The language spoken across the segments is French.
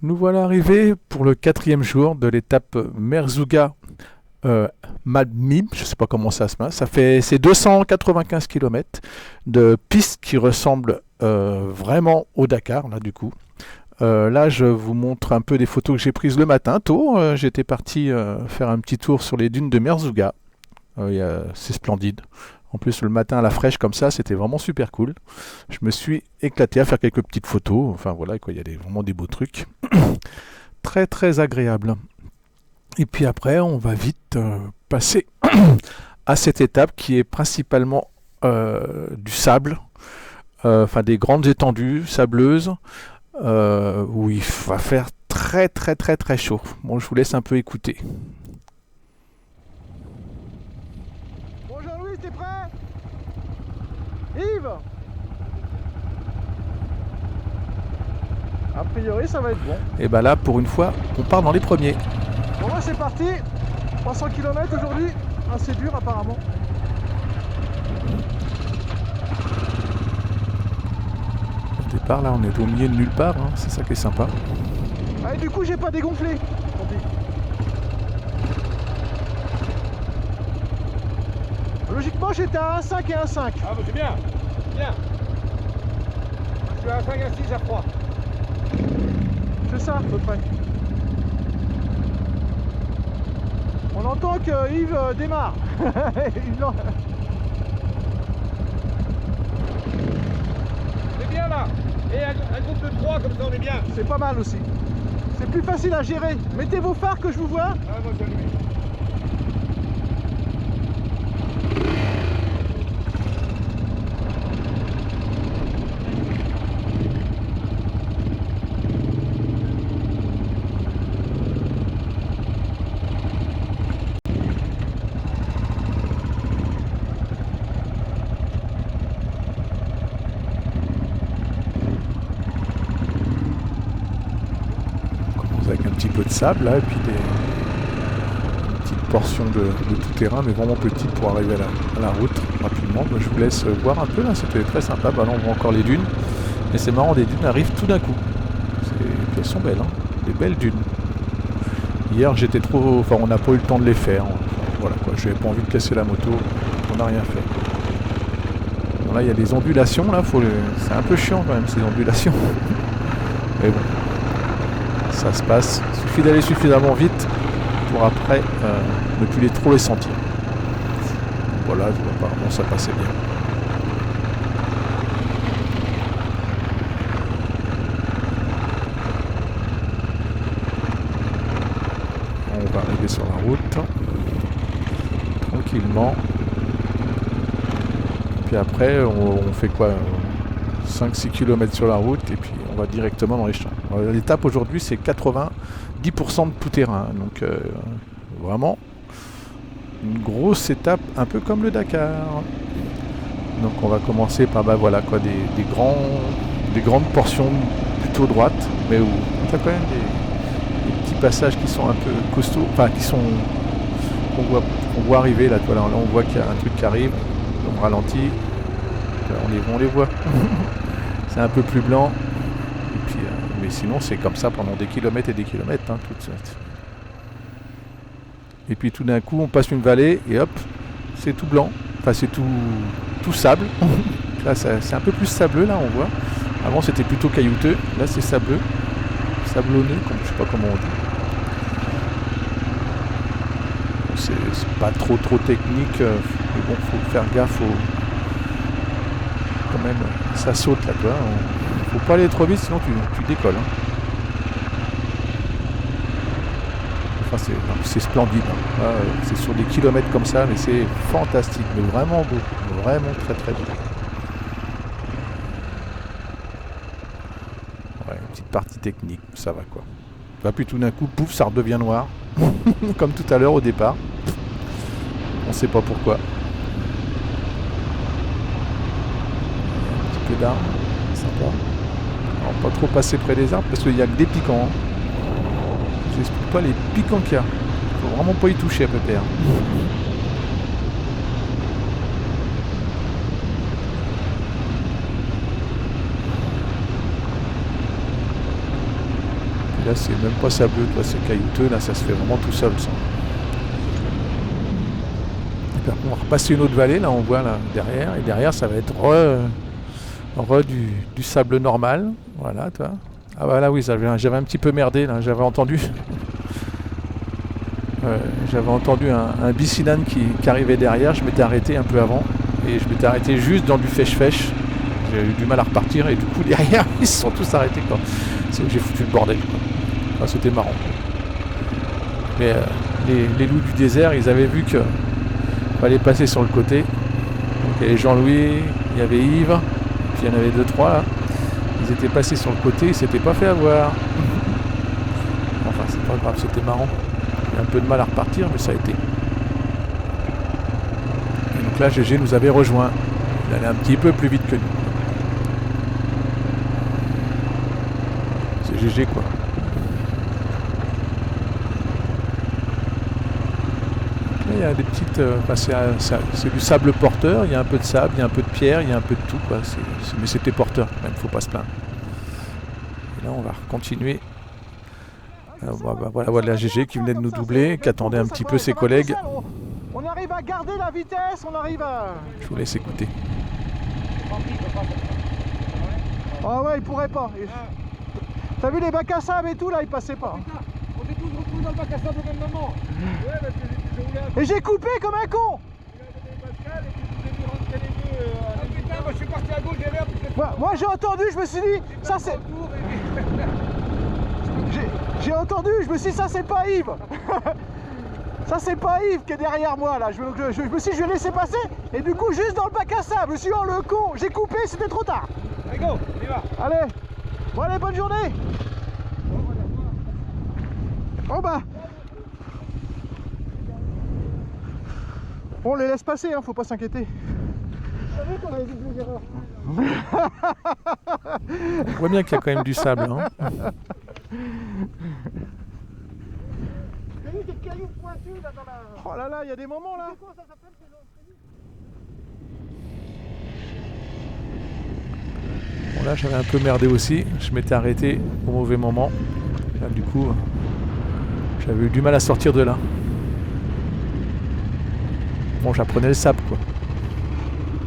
Nous voilà arrivés pour le quatrième jour de l'étape Merzouga Madmim, je ne sais pas comment ça se passe. C'est 295 km de piste qui ressemble vraiment au Dakar là du coup. Là, je vous montre un peu des photos que j'ai prises le matin tôt. J'étais parti faire un petit tour sur les dunes de Merzouga. C'est splendide. En plus, le matin à la fraîche comme ça, c'était vraiment super cool. Je me suis éclaté à faire quelques petites photos. Enfin voilà, quoi, il y a vraiment des beaux trucs. Très très agréable. Et puis après, on va vite passer à cette étape qui est principalement du sable, enfin des grandes étendues sableuses, où il va faire très très très très chaud. Bon, je vous laisse un peu écouter. Bon Jean-Louis, t'es prêt? Yves? A priori ça va être bon. Et ben là, pour une fois, on part dans les premiers. Bon moi c'est parti, 300 km aujourd'hui, assez dur apparemment. Au départ, là, on est au milieu de nulle part, hein. C'est ça qui est sympa. Ah, et du coup j'ai pas dégonflé. Tant pis. Logiquement j'étais à 1,5 et 1,5. Ah bah c'est bien, bien. Je suis à 5 à 6 à froid. C'est ça à peu près. On entend que Yves démarre. C'est bien là. Et un groupe de 3 comme ça on est bien. C'est pas mal aussi. C'est plus facile à gérer. Mettez vos phares que je vous vois. Ah moi j'ai allumé. Avec un petit peu de sable là, et puis une petite portion de tout terrain, mais vraiment petite pour arriver à la route rapidement. Bah, je vous laisse voir un peu là, c'était très sympa. Bah là on voit encore les dunes, et c'est marrant, les dunes arrivent tout d'un coup. Puis elles sont belles, hein, des belles dunes. Hier j'étais trop, enfin on n'a pas eu le temps de les faire. Enfin, voilà quoi, je n'avais pas envie de casser la moto, on n'a rien fait. Bon, là il y a des ondulations là, c'est un peu chiant quand même ces ondulations. Mais bon. Ça se passe, il suffit d'aller suffisamment vite pour après ne plus trop les sentir. Voilà, apparemment ça passait bien. On va arriver sur la route tranquillement. Puis après on fait quoi, 5-6 km sur la route et puis on va directement dans les champs. L'étape aujourd'hui c'est 90% de tout terrain, donc vraiment une grosse étape un peu comme le Dakar. Donc on va commencer par voilà quoi, des grandes portions plutôt droites, mais où on a quand même des petits passages qui sont un peu costauds, enfin qu'on voit arriver là, là on voit qu'il y a un truc qui arrive, on ralentit, on les voit. C'est un peu plus blanc. Et puis, mais sinon, c'est comme ça pendant des kilomètres et des kilomètres, hein, tout de suite. Et puis tout d'un coup, on passe une vallée et hop, c'est tout blanc. Enfin, c'est tout sable. Là, c'est un peu plus sableux, là, on voit. Avant, c'était plutôt caillouteux. Là, c'est sableux. Sablonneux, je sais pas comment on dit. C'est pas trop technique. Mais bon, faut faire gaffe quand même, ça saute là, toi. Faut pas aller trop vite, sinon tu décolles. Hein. Enfin, c'est splendide. Hein. C'est sur des kilomètres comme ça, mais c'est fantastique, mais vraiment beau, vraiment très très beau. Ouais, une petite partie technique, ça va quoi. Bah, puis tout d'un coup, pouf, ça redevient noir, comme tout à l'heure au départ. On sait pas pourquoi. D'arbres, sympa. Alors, pas trop passer près des arbres parce qu'il y a que des piquants. Hein. Je vous explique pas les piquants qu'il y a. Faut vraiment pas y toucher à peu près. Là, c'est même pas sableux, toi, c'est caillouteux. Là, ça se fait vraiment tout seul. Ça. On va repasser une autre vallée, là, on voit là, derrière. Et derrière, ça va être du sable normal. Voilà, toi. Ah bah là, oui, j'avais un petit peu merdé, là. J'avais entendu un bicylindre qui arrivait derrière. Je m'étais arrêté un peu avant. Et je m'étais arrêté juste dans du fèche-fèche. J'ai eu du mal à repartir. Et du coup, derrière, ils se sont tous arrêtés, quoi. J'ai foutu le bordel, quoi. Enfin, c'était marrant. Mais les loups du désert, ils avaient vu que fallait passer sur le côté. Donc il y avait Jean-Louis, il y avait Yves, puis il y en avait 2-3 là. Ils étaient passés sur le côté, ils s'étaient pas fait avoir. Enfin c'est pas grave, c'était marrant. J'ai un peu de mal à repartir, mais ça a été. Et donc là GG nous avait rejoint. Il allait un petit peu plus vite que nous. C'est GG quoi. Il y a des petites, c'est du sable porteur, il y a un peu de sable, il y a un peu de pierre, il y a un peu de tout, quoi. Mais c'était porteur, même, faut pas se plaindre. Et là, on va continuer. Voilà GG qui venait de nous doubler, qui attendait un petit peu ses collègues. On arrive à garder la vitesse, on arrive à... Je vous laisse écouter. Ah ouais, il pourrait pas. T'as vu les bacs à sable et tout, là, il passait pas. On s'est tous retrouvés dans le bac à sable au même moment. Ouais, parce que et j'ai coupé comme un con. Moi je suis parti à gauche, moi j'ai entendu, je me suis dit, ça c'est... J'ai entendu, je me suis dit, ça c'est pas Yves. Ça c'est pas Yves qui est derrière moi là. Je me suis dit, je vais laisser passer. Et du coup, juste dans le bac à sable, je me suis dit, oh le con, j'ai coupé, c'était trop tard. Allez go, on y va. Allez, bon allez, bonne journée. Oh bah. On les laisse passer, hein, faut pas s'inquiéter. Je savais qu'on avait dit des erreurs. On voit bien qu'il y a quand même du sable. Hein. Il y a des cailloux pointus là dans la... Oh là là, il y a des moments là. Quoi, ça s'appelle, Bon là j'avais un peu merdé aussi. Je m'étais arrêté au mauvais moment. Là, du coup, j'avais eu du mal à sortir de là. Bon, j'apprenais le sable, quoi.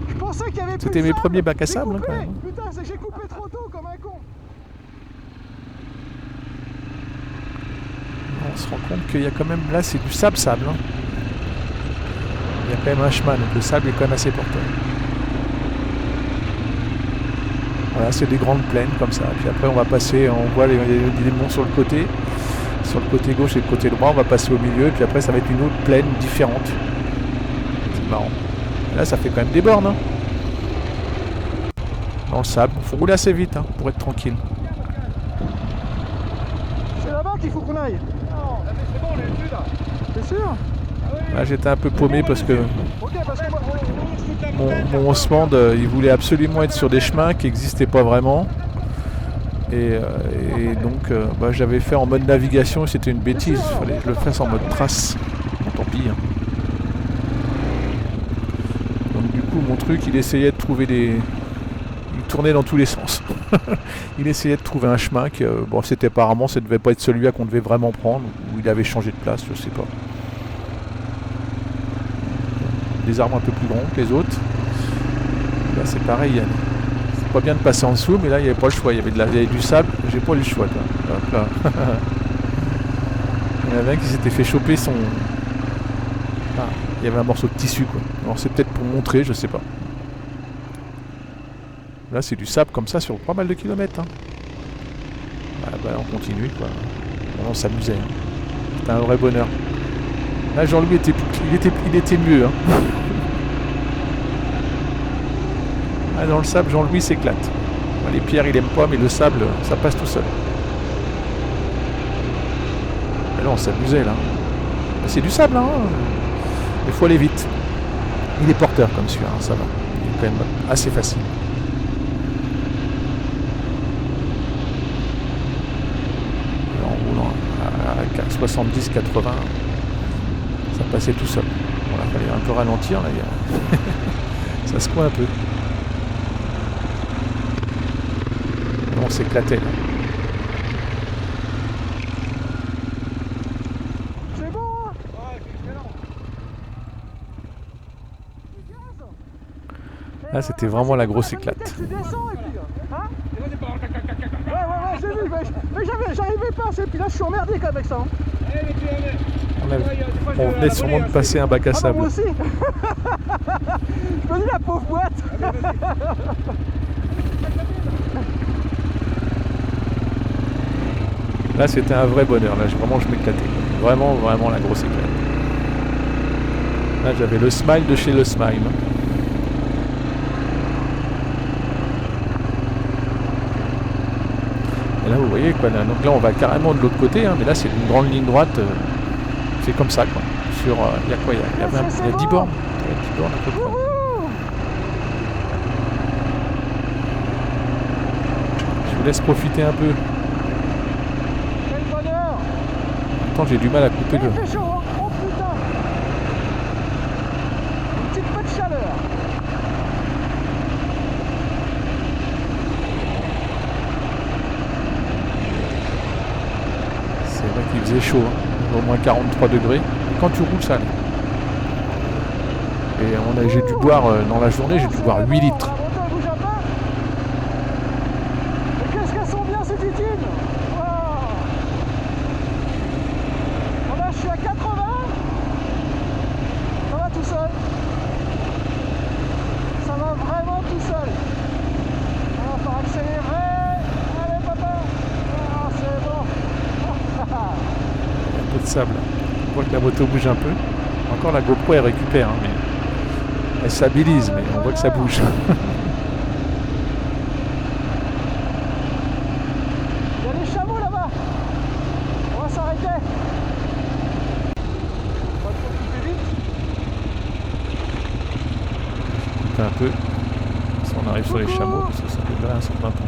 Je pensais qu'il y avait plus C'était de mes sable. premiers bacs à sable, hein, quand même. Putain, j'ai coupé trop tôt comme un con. On se rend compte qu'il y a quand même... Là, c'est du sable-sable. Hein. Il y a quand même un chemin, donc le sable est quand même assez porteur. Voilà, c'est des grandes plaines, comme ça. Puis après, on va passer... On voit les monts sur le côté. Sur le côté gauche et le côté droit, on va passer au milieu. Et puis après, ça va être une autre plaine différente. Marrant. Là ça fait quand même des bornes hein. Dans le sable, faut rouler assez vite hein, pour être tranquille. C'est là-bas qu'il faut qu'on aille. Non, là, mais c'est bon, on est dessus là. T'es sûr? Ah oui. Là j'étais un peu paumé parce que Ok, parce que mon Osmand il voulait absolument être sur des chemins qui n'existaient pas vraiment. Et donc j'avais fait en mode navigation, c'était une bêtise, il fallait que je le fasse en mode trace. Bon, tant pis hein. Mon truc, il essayait de trouver il tournait dans tous les sens. Il essayait de trouver un chemin que, bon, c'était apparemment, ça devait pas être celui-là qu'on devait vraiment prendre, ou il avait changé de place, je sais pas. Des arbres un peu plus grands que les autres. Là, c'est pareil, c'est pas bien de passer en dessous, mais là, il n'y avait pas le choix. Il y avait du sable, j'ai pas eu le choix. Hop là. Il y en avait un qui s'était fait choper son... Ah, il y avait un morceau de tissu, quoi. Alors c'est peut-être pour montrer, je sais pas. Là c'est du sable comme ça sur pas mal de kilomètres. Hein. On continue quoi. On s'amusait. Hein. C'était un vrai bonheur. Là Jean-Louis il était mieux. Hein. Ah, dans le sable Jean-Louis s'éclate. Les pierres il aime pas mais le sable ça passe tout seul. Mais là on s'amusait là. C'est du sable hein. Il faut aller vite. Il est porteur comme celui-là, hein, ça va. Il est quand même assez facile. En roulant à 70-80, ça passait tout seul. Bon, là, il fallait un peu ralentir. Là, ça se coin un peu. On s'éclatait. Là. Là, c'était vraiment la grosse éclate. Tu descends et puis... Hein? Ouais, j'ai vu, mais j'arrivais pas, et puis là je suis emmerdé quand même avec ça. Hein. On venait sûrement de passer un bac à sable. Moi aussi. Je me dis la pauvre boîte. Là, c'était un vrai bonheur. Là, vraiment, je m'éclatais. Vraiment, vraiment la grosse éclate. Là, j'avais le smile de chez le smile. Et là, vous voyez quoi. Là, donc là, on va carrément de l'autre côté. Hein, mais là, c'est une grande ligne droite. C'est comme ça, quoi. Sur, il y a quoi? Il y a 10 bornes. Il y a 10 bornes à peu près. Je vous laisse profiter un peu. Quel bonheur. Attends, j'ai du mal à couper le... Il fait chaud, hein. Oh putain. Une petite peu de chaleur. C'est vrai qu'il faisait chaud, hein. Au moins 43 degrés. Et quand tu roules, ça allait. Et j'ai dû boire, dans la journée, j'ai dû boire 8 litres. Mais qu'est-ce qu'elles sont bien ces titines. Voilà, je suis à 80. Ça va tout seul. Ça va vraiment tout seul. On va faire accélérer. Allez papa. Ah, c'est bon. Un peu de sable. On voit que la moto bouge un peu. Encore la GoPro elle récupère, hein, mais elle stabilise, mais on voit que ça bouge. Il y a des chameaux là-bas. On va s'arrêter. On va profiter vite. Un peu. Si on arrive sur les chameaux, parce que ça devrait un certain temps.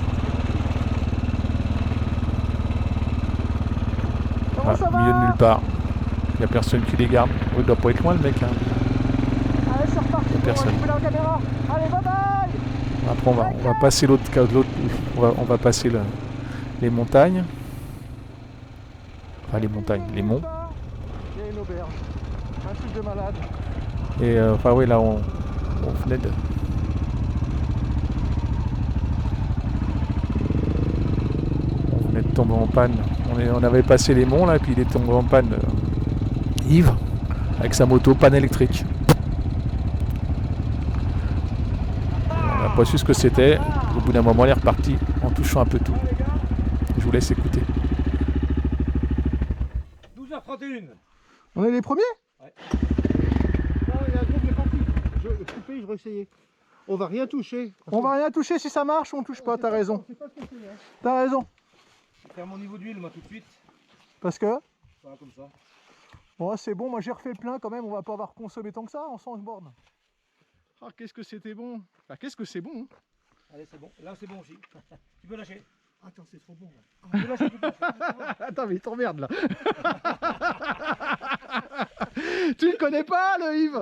Comment ça Au milieu de va? nulle part. Il n'y a personne qui les garde. Il doit pas être loin le mec. Hein. Allez, c'est reparti. Il y a personne. On va la caméra. Allez, bye bye. Après on va passer on va passer les montagnes. Enfin les montagnes, les monts. Il y a une auberge. Un truc de malade. Et enfin oui là on venait de... On venait de tomber en panne. On avait passé les monts là, puis il est tombé en panne. Yves, avec sa moto, panne électrique. On n'a pas su ce que c'était. Au bout d'un moment, il est reparti en touchant un peu tout. Je vous laisse écouter. 12h31. On est les premiers? Ouais. Non, il y a un groupe qui est parti. Je coupais, je réessayais. On va rien toucher. On va rien toucher, si ça marche, on touche pas, t'as raison. C'est pas ce qu'on fait, hein. T'as raison. Je vais faire mon niveau d'huile, moi, tout de suite. Parce que... Voilà, comme ça. Bon, c'est bon, moi j'ai refait le plein quand même, on va pas avoir consommé tant que ça en 100 bornes. Ah, qu'est-ce que c'était bon. Ah, qu'est-ce que c'est bon, hein. Allez, c'est bon. Là, c'est bon aussi. Tu peux lâcher. Attends, c'est trop bon. Tu peux lâcher, tu peux lâcher. Attends, mais il t'emmerde là. Tu le connais pas, le Yves?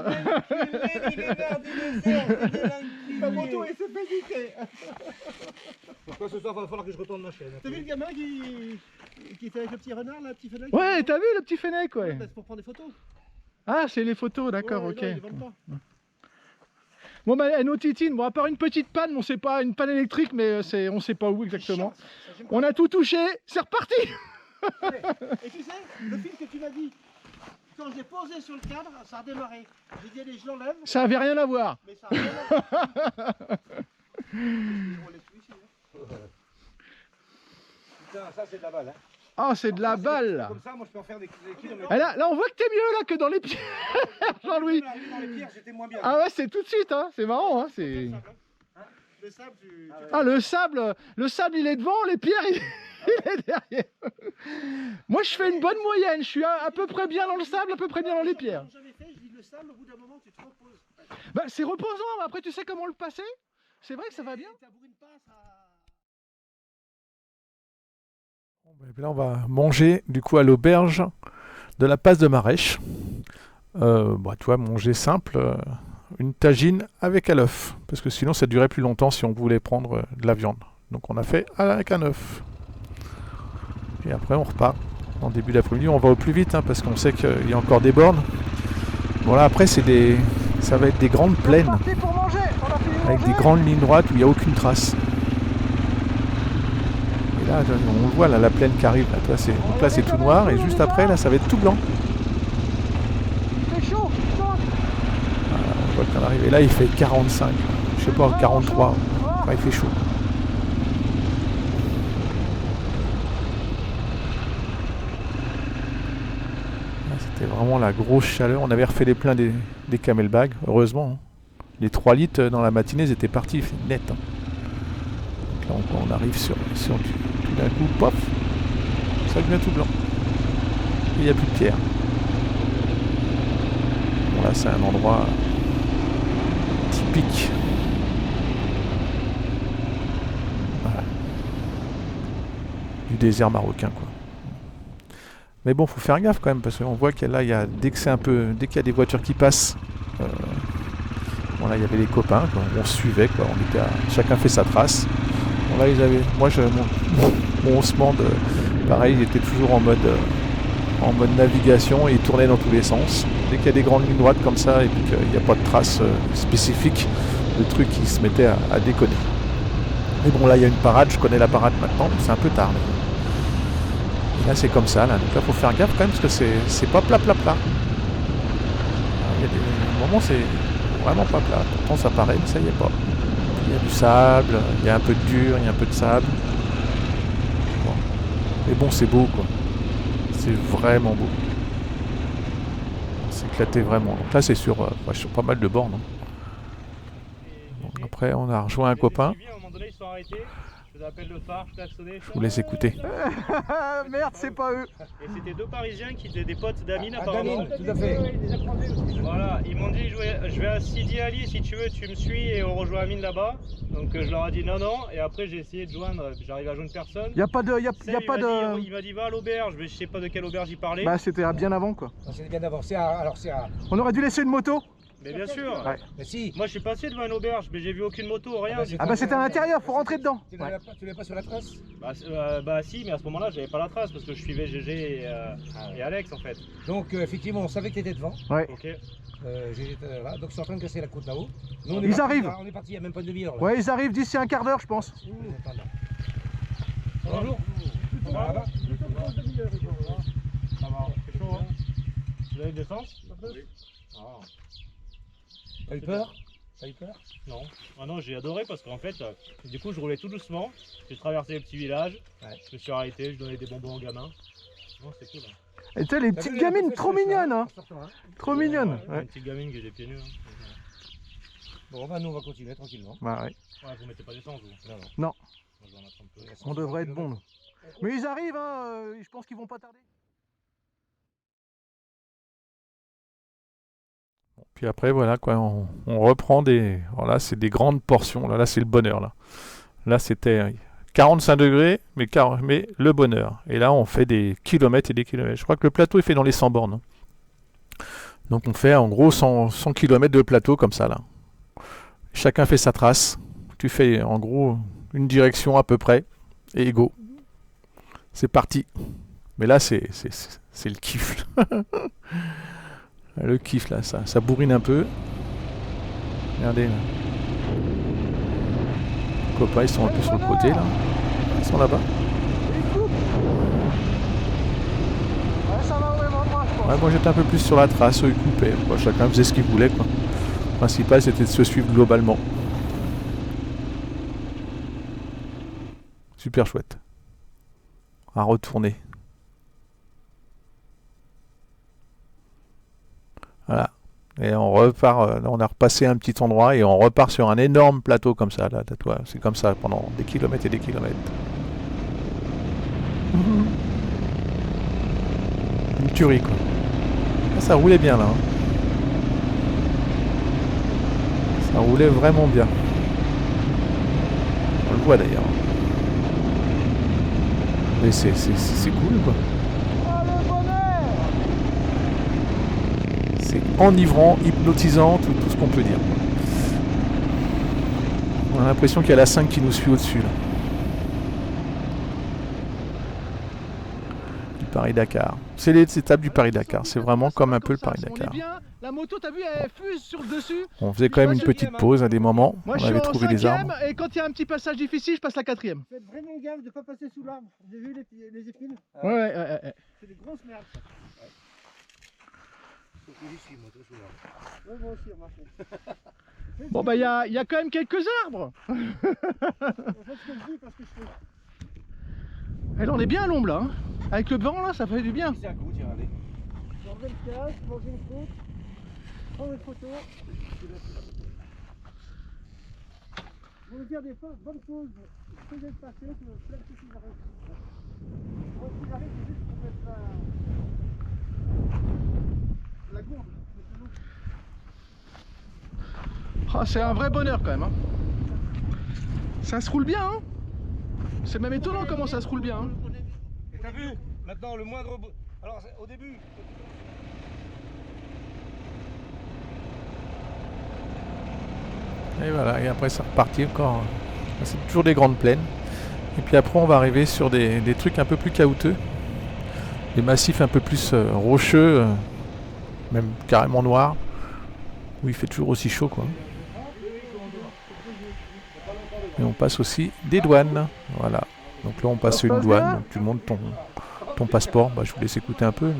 Ta moto, elle s'est pédicée. Pourquoi ce soir, il va falloir que je retourne ma chaîne. T'as vu le gamin qui fait avec le petit renard là, le petit fenêtre? Ouais, t'as vu le petit fennec, ouais. C'est pour prendre des photos. Ah, c'est les photos, d'accord, Ouais, ok. non, ils vendent pas. Bon, bah, nos titines, bon, à part une petite panne, on sait pas, une panne électrique, mais on sait pas où exactement. On a tout touché, c'est reparti. Et tu sais, le fil que tu m'as dit, quand j'ai posé sur le cadre, ça a démarré. J'ai dit allez, je l'enlève, Ça avait rien à voir. mais ça a rien à voir. Putain, ça, c'est de la balle. Hein. Ah, c'est de la balle, là. Comme ça, moi, je peux en faire des kilomètres. Et là, on voit que t'es mieux, là, que dans les pierres, Jean-Louis. Dans les pierres, j'étais moins bien. Ah ouais, c'est tout de suite, hein. C'est marrant, hein. C'est... Le sable, tu... Ah, le sable, il est devant, les pierres, il est derrière. Moi, je fais une bonne moyenne. Je suis à peu près bien dans le sable, à peu près bien dans les pierres. J'avais fait, je dis le sable, au bout d'un moment, tu te reposes. Bah, c'est reposant, mais après, tu sais comment le passer. C'est vrai que ça va bien. Ta bourrine passe à... Là, on va manger du coup à l'auberge de la passe de Marèche. Bah, tu vois, manger simple, une tagine avec un œuf, parce que sinon ça durait plus longtemps si on voulait prendre de la viande. Donc on a fait avec un œuf. Et après on repart en début d'après-midi. On va au plus vite, hein, parce qu'on sait qu'il y a encore des bornes. Bon là après ça va être des grandes plaines. On est parti pour manger, on a fini. avec des grandes lignes droites où il n'y a aucune trace. Et là, on le voit, là, la plaine qui arrive. Là, donc là, c'est tout noir, et juste après, là, ça va être tout blanc. Il fait chaud, putain. Voilà, on voit qu'on arrive. Et là, il fait 45, je sais pas, 43. Enfin, il fait chaud. C'était vraiment la grosse chaleur. On avait refait les pleins des camelbags, heureusement. Les 3 litres dans la matinée, ils étaient partis, il fait net. Hein. Donc là, on arrive sur tout d'un coup, pop, ça devient tout blanc. Et il n'y a plus de pierre. Bon, là, c'est un endroit typique. Voilà. Du désert marocain, quoi. Mais bon, faut faire gaffe quand même, parce qu'on voit qu'il y a, dès qu'il y a des voitures qui passent, bon là il y avait les copains, quoi. On se suivait, quoi. Chacun fait sa trace. Bon là ils avaient, mon haussement pareil, il était toujours en mode navigation et il tournait dans tous les sens. Dès qu'il y a des grandes lignes droites comme ça et puis qu'il n'y a pas de traces spécifiques, le truc il se mettait à déconner. Mais bon là il y a une parade, je connais la parade maintenant, donc c'est un peu tard. Et là c'est comme ça, là. Donc là faut faire gaffe quand même parce que c'est pas plat. Il y a des moments c'est vraiment pas plat. Pourtant ça paraît, mais ça y est pas. Il y a du sable, il y a un peu de dur, il y a un peu de sable. Bon. Mais bon c'est beau quoi. C'est vraiment beau. C'est éclaté vraiment. Donc là c'est sur pas mal de bornes. Donc après on a rejoint un copain. Je vous laisse écouter. Merde, c'est pas eux. Et c'était 2 Parisiens qui étaient des potes d'Amine apparemment. Tout à fait. Voilà, ils m'ont dit je vais à Sidi Ali si tu veux, tu me suis et on rejoint Amine là-bas. Donc je leur ai dit non. Et après j'ai essayé de joindre, j'arrive à joindre personne. Y a pas de, Il m'a dit va à l'auberge, mais je sais pas de quelle auberge il parlait. Bah c'était bien avant quoi. C'est bien d'avant. On aurait dû laisser une moto. Mais bien sûr. Ouais. Mais si. Moi je suis passé devant une auberge, mais j'ai vu aucune moto, rien. Ah bah c'était à l'intérieur, faut rentrer dedans. Tu l'as pas sur la trace? Bah si, mais à ce moment-là j'avais pas la trace parce que je suivais GG et Alex en fait. Donc effectivement on savait que tu étais devant. Ouais. Ok. Là, donc ils sont en train de casser la côte là-haut. Ils arrivent. On est parti il y a même pas une demi-heure. Ouais, ils arrivent d'ici un quart d'heure je pense. Bonjour. Ça va là-bas? Ça va, c'est chaud hein. Vous avez de l'essence? Oui. Ah. T'as eu peur? Non. Ah non, j'ai adoré parce qu'en fait, du coup, je roulais tout doucement. J'ai traversé les petits villages. Ouais. Je me suis arrêté, je donnais des bonbons aux gamins. Non, c'est cool. Hein. Et tu sais, les petites gamines trop mignonnes, hein. Trop mignonnes. Ouais. Une petite gamine que j'ai pieds nus. Hein. Bon, bah nous on va continuer tranquillement. Bah ouais. Ouais, vous mettez pas d'essence, vous? Non. Moi, je vais en mettre un peu. On devrait être bon. Mais ils arrivent, hein. Je pense qu'ils vont pas tarder. Puis après voilà quoi, on reprend des. Alors là c'est des grandes portions, là c'est le bonheur là. Là c'était 45 degrés, mais le bonheur. Et là on fait des kilomètres et des kilomètres. Je crois que le plateau il fait dans les 100 bornes. Donc on fait en gros 100 km de plateau comme ça là. Chacun fait sa trace. Tu fais en gros une direction à peu près et go. C'est parti. Mais là c'est le kiff. Le kiff là, ça bourrine un peu. Regardez là. Les copains ils sont un peu sur le côté là. Ils sont là-bas. Ouais, ça va vraiment moi je pense. Ouais, moi j'étais un peu plus sur la trace, eux ils coupaient. Quoi. Chacun faisait ce qu'il voulait quoi. Le principal c'était de se suivre globalement. Super chouette. À retourner. Voilà. Et on repart, là on a repassé un petit endroit et on repart sur un énorme plateau comme ça, là, toi. C'est comme ça pendant des kilomètres et des kilomètres. Une tuerie quoi. Là, ça roulait bien là. Hein. Ça roulait vraiment bien. On le voit d'ailleurs. Mais c'est cool quoi. C'est enivrant, hypnotisant, tout ce qu'on peut dire. On a l'impression qu'il y a la 5 qui nous suit au-dessus. Là. Du Paris-Dakar. C'est les étapes du Paris-Dakar. C'est vraiment comme un peu le Paris-Dakar. La moto, t'as vu, elle fuse sur le dessus. On faisait quand même une petite pause à des moments. Moi, On je suis avait en trouvé les arbres. 5e et quand il y a un petit passage difficile, je passe la 4e. Faites vraiment gaffe de ne pas passer sous l'arbre. Vous avez vu les épines? Ouais. C'est des grosses merdes ça. Ouais, moi aussi, remarquez. Bon, bah, il y a quand même quelques arbres. Faites ce que je dis parce que je fais. Elle en est bien l'ombre là. Hein. Avec le vent là, ça fait du bien. C'est un coup, tiens, allez. J'enlève le casque, manger une croûte, prendre une photo. Je veux dire des fois, bonne chose. Je faisais le passer, que plein de petits arrêts. Moi, si j'arrête, c'est juste pour mettre la gourde. Ah, c'est un vrai bonheur quand même. Hein. Ça se roule bien. Hein. C'est même étonnant comment ça se roule bien. Hein. Et t'as vu? Maintenant, le moindre. Alors, au début. Et voilà, et après c'est reparti encore. C'est toujours des grandes plaines. Et puis après on va arriver sur des trucs un peu plus caouteux. Des massifs un peu plus rocheux, même carrément noirs. Où il fait toujours aussi chaud quoi. Et on passe aussi des douanes. Voilà. Donc là on passe une douane, donc tu montes ton passeport. Bah, je vous laisse écouter un peu. Mais...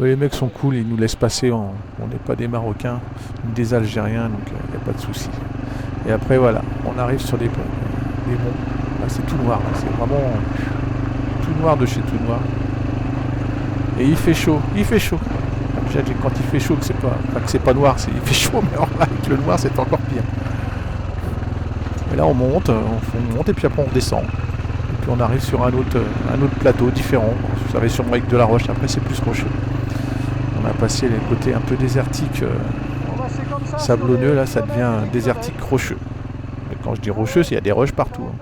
Oui, les mecs sont cool, ils nous laissent passer, on n'est pas des Marocains, ni des Algériens, donc il n'y a pas de souci. Et après voilà, on arrive sur des monts. Là c'est tout noir, là, c'est vraiment tout noir de chez tout noir. Et il fait chaud, Déjà quand il fait chaud, que c'est pas noir, il fait chaud, mais alors là, avec le noir c'est encore pire. Et là on monte et puis après on redescend. Et puis on arrive sur un autre plateau différent. Vous savez sûrement avec de la roche, après c'est plus rocheux. On a passé les côtés un peu désertiques, sablonneux, là ça devient désertique rocheux. Et quand je dis rocheux, il y a des roches partout. Hein.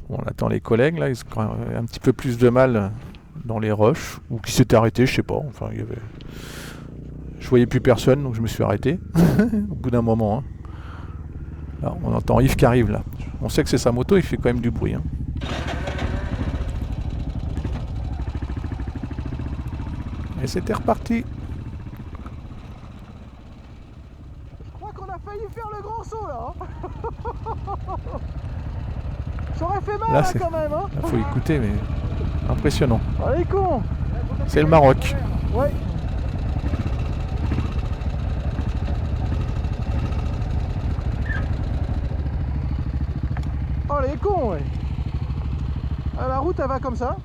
Bon, on attend les collègues, là, ils ont un petit peu plus de mal dans les roches, ou qui s'étaient arrêtés, je sais pas. Enfin, il y avait... Je voyais plus personne, donc je me suis arrêté au bout d'un moment. Hein. Là, on entend Yves qui arrive là. On sait que c'est sa moto, il fait quand même du bruit. Hein. Et c'était reparti. Je crois qu'on a failli faire le grand saut là. Hein. Ça aurait fait mal Là, hein, quand même. Hein. Là, faut écouter, mais impressionnant. Allez con. C'est le Maroc. Ouais. Oh les cons ouais. Ah, la route elle va comme ça.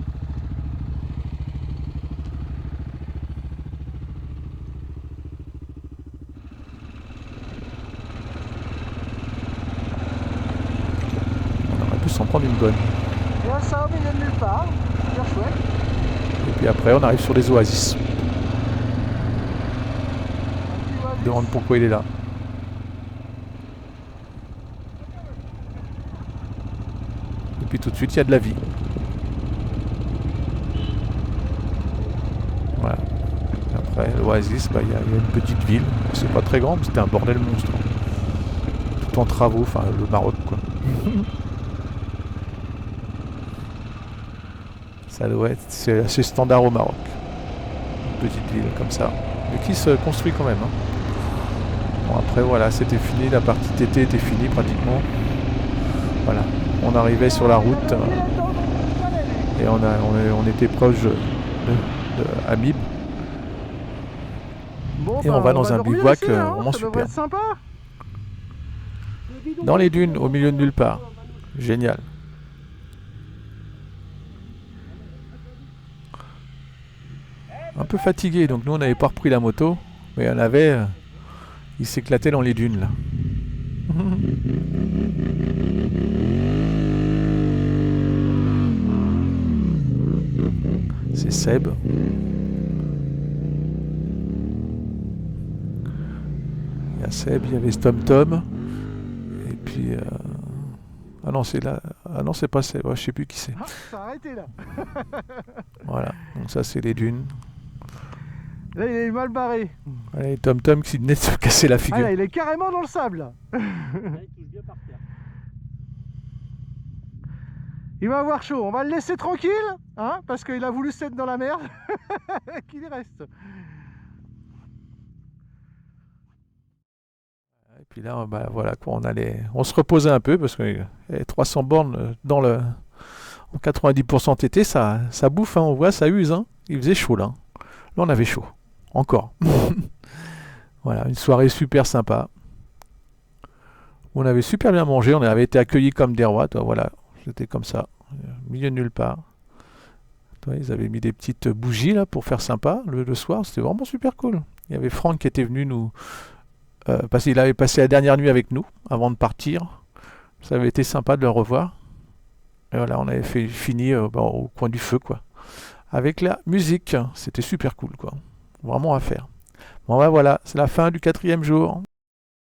On aurait pu s'en prendre une bonne. Et là ça au milieu de nulle part. Super chouette. Et puis après on arrive sur les oasis. On se demande pourquoi il est là. Et puis tout de suite il y a de la vie. Voilà. Après l'oasis, bah, il y a une petite ville. C'est pas très grand, mais c'était un bordel monstre. Tout en travaux, enfin le Maroc quoi. Ça doit être, c'est assez standard au Maroc. Une petite ville comme ça. Mais qui se construit quand même. Hein. Bon après voilà, c'était fini, la partie TT était finie pratiquement. Voilà. On arrivait sur la route et on était proche de Amib. Bon, Et on va dans un dormir bivouac ici, hein, vraiment ça devrait super. être sympa. Dans les dunes, au milieu de nulle part. Génial. Un peu fatigué, donc nous on n'avait pas repris la moto, mais il y en avait, il s'éclatait dans les dunes là. C'est Seb. Il y a Seb, il y avait Tom Tom. Et puis Ah non, c'est là. Ah non, c'est pas c'est. Ouais, je sais plus qui c'est. Ah, ça a arrêté là. Voilà. Donc ça, c'est les dunes. Là, il est mal barré. Allez, Tom Tom qui venait de se casser la Ah figure. là, il est carrément dans le sable là. Là, il touche bien par terre. Il va avoir chaud. On va le laisser tranquille, hein, parce qu'il a voulu se mettre dans la merde. Qu'il y reste. Et puis là, bah, voilà quoi, on se reposait un peu parce que 300 bornes en 90% TT, ça bouffe, hein, on voit, ça use. Hein. Il faisait chaud là. Là, on avait chaud. Encore. Voilà, une soirée super sympa. On avait super bien mangé, on avait été accueillis comme des rois. Toi, voilà, c'était comme ça, au milieu de nulle part. Toi, ils avaient mis des petites bougies là pour faire sympa le soir, c'était vraiment super cool. Il y avait Franck qui était venu nous. Parce qu'il avait passé la dernière nuit avec nous avant de partir. Ça avait été sympa de le revoir. Et voilà, on avait fini au coin du feu, quoi. Avec la musique, c'était super cool, quoi. Vraiment à faire. Bon, ben voilà, c'est la fin du 4e jour.